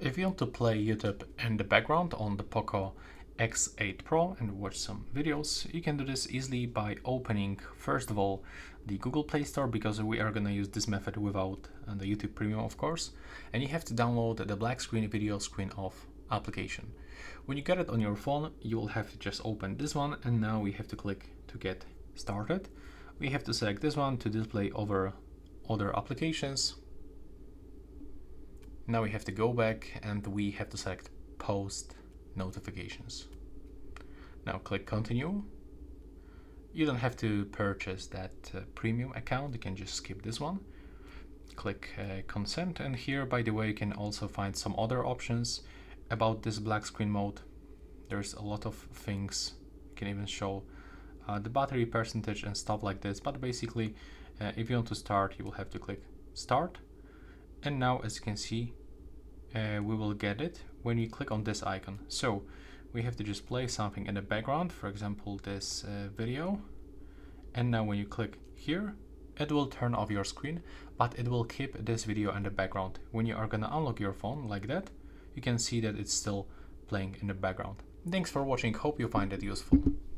If you want to play YouTube in the background on the POCO X8 Pro and watch some videos, you can do this easily by opening, first of all, the Google Play Store, because we are going to use this method without the YouTube Premium, of course. And you have to download the black screen video screen off application. When you get it on your phone, you will have to just open this one, and now we have to click to get started. We have to select this one to display over other applications. Now we have to go back and we have to select post notifications. Now click continue. You don't have to purchase that premium account, you can just skip this one. Click consent, and here, by the way, you can also find some other options about this black screen mode. There's a lot of things. You can even show the battery percentage and stuff like this, but basically if you want to start, you will have to click start. And now, as you can see, we will get it when you click on this icon. So we have to just play something in the background, for example this video, and now when you click here, it will turn off your screen, but it will keep this video in the background. When you are gonna unlock your phone like that, you can see that it's still playing in the background. Thanks for watching, hope you find it useful.